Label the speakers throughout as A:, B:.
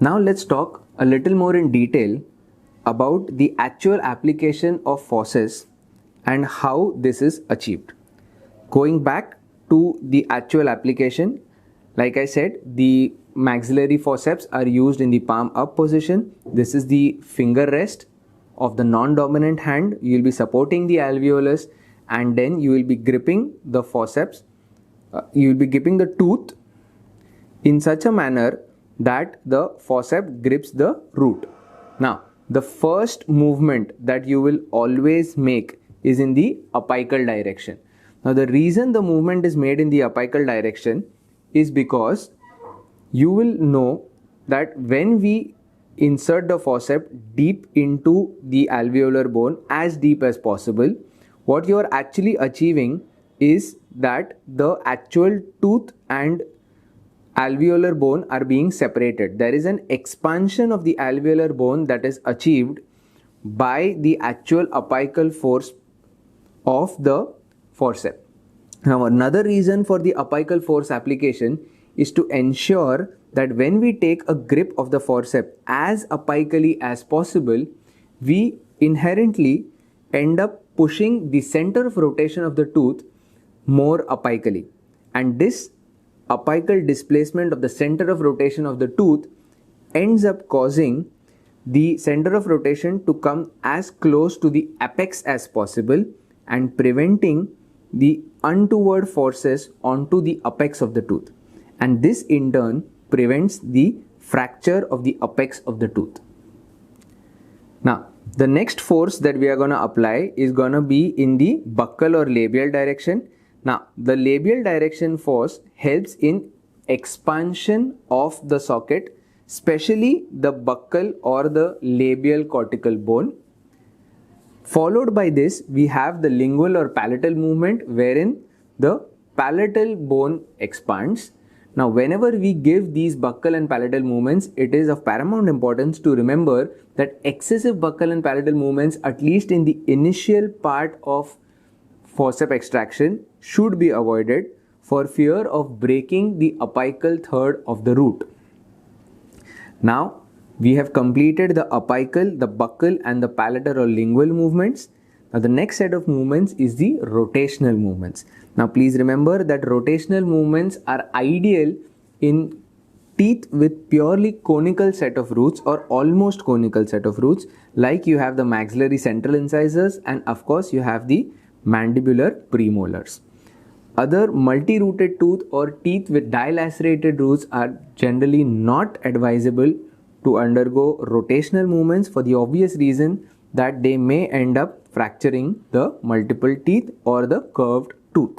A: Now let's talk a little more in detail about the actual application of forces and how this is achieved. Going back to the actual application, like I said, the maxillary forceps are used in the palm up position. This is the finger rest of the non-dominant hand. You will be supporting the alveolus and then you will be gripping the forceps. You will be gripping the tooth in such a manner that the forceps grips the root. Now, the first movement that you will always make is in the apical direction. Now, the reason the movement is made in the apical direction is because you will know that when we insert the forceps deep into the alveolar bone, as deep as possible, what you are actually achieving is that the actual tooth and alveolar bone are being separated. There is an expansion of the alveolar bone that is achieved by the actual apical force of the forceps. Now, another reason for the apical force application is to ensure that when we take a grip of the forceps as apically as possible, we inherently end up pushing the center of rotation of the tooth more apically, and this apical displacement of the center of rotation of the tooth ends up causing the center of rotation to come as close to the apex as possible and preventing the untoward forces onto the apex of the tooth, and this in turn prevents the fracture of the apex of the tooth. Now, the next force that we are going to apply is going to be in the buccal or labial direction. Now, the labial direction force helps in expansion of the socket, especially the buccal or the labial cortical bone. Followed by this, we have the lingual or palatal movement wherein the palatal bone expands. Now, whenever we give these buccal and palatal movements, it is of paramount importance to remember that excessive buccal and palatal movements, at least in the initial part of forceps extraction, should be avoided for fear of breaking the apical third of the root. Now, we have completed the apical, the buccal and the palatal or lingual movements. Now, the next set of movements is the rotational movements. Now, please remember that rotational movements are ideal in teeth with purely conical set of roots or almost conical set of roots, like you have the maxillary central incisors and of course you have the mandibular premolars. Other multi-rooted tooth or teeth with dilacerated roots are generally not advisable to undergo rotational movements for the obvious reason that they may end up fracturing the multiple teeth or the curved tooth.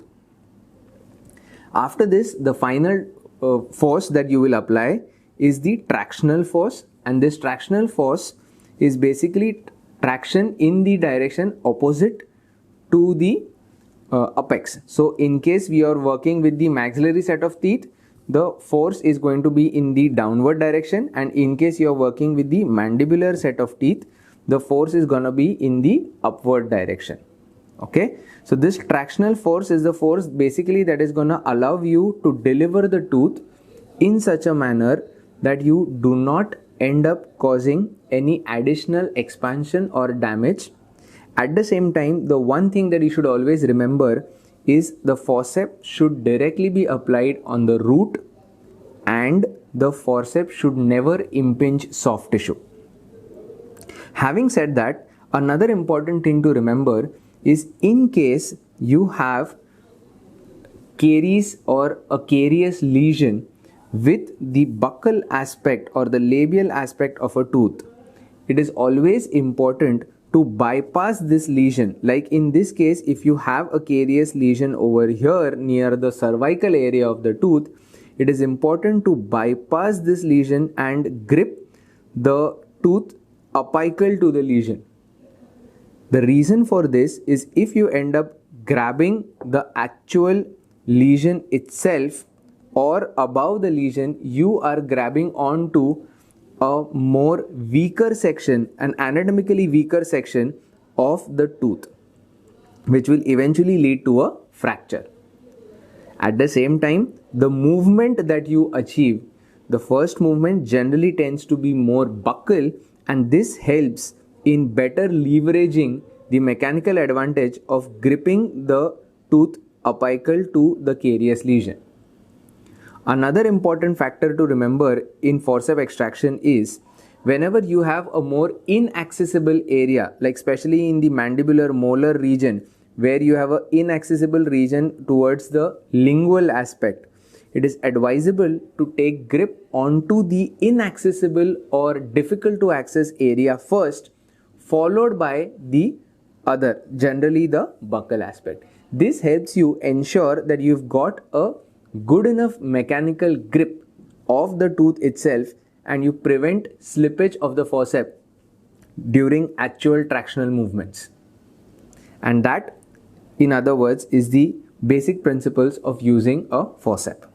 A: After this, the final force that you will apply is the tractional force, and this tractional force is basically traction in the direction opposite to the apex. So in case we are working with the maxillary set of teeth, the force is going to be in the downward direction, and in case you are working with the mandibular set of teeth, the force is going to be in the upward direction. Okay, so this tractional force is the force basically that is going to allow you to deliver the tooth in such a manner that you do not end up causing any additional expansion or damage. At the same time, the one thing that you should always remember is the forceps should directly be applied on the root and the forceps should never impinge soft tissue. Having said that, another important thing to remember is in case you have caries or a carious lesion with the buccal aspect or the labial aspect of a tooth, it is always important to bypass this lesion. Like in this case, if you have a carious lesion over here near the cervical area of the tooth, it is important to bypass this lesion and grip the tooth apical to the lesion. The reason for this is if you end up grabbing the actual lesion itself or above the lesion, you are grabbing onto a more weaker section, an anatomically weaker section of the tooth, which will eventually lead to a fracture. At the same time, the movement that you achieve the first movement generally tends to be more buccal, and this helps in better leveraging the mechanical advantage of gripping the tooth apical to the carious lesion. Another important factor to remember in forceps extraction is whenever you have a more inaccessible area, like especially in the mandibular molar region, where you have an inaccessible region towards the lingual aspect, it is advisable to take grip onto the inaccessible or difficult to access area first, followed by the other, generally the buccal aspect. This helps you ensure that you've got a good enough mechanical grip of the tooth itself, and you prevent slippage of the forceps during actual tractional movements. And that, in other words, is the basic principles of using a forceps.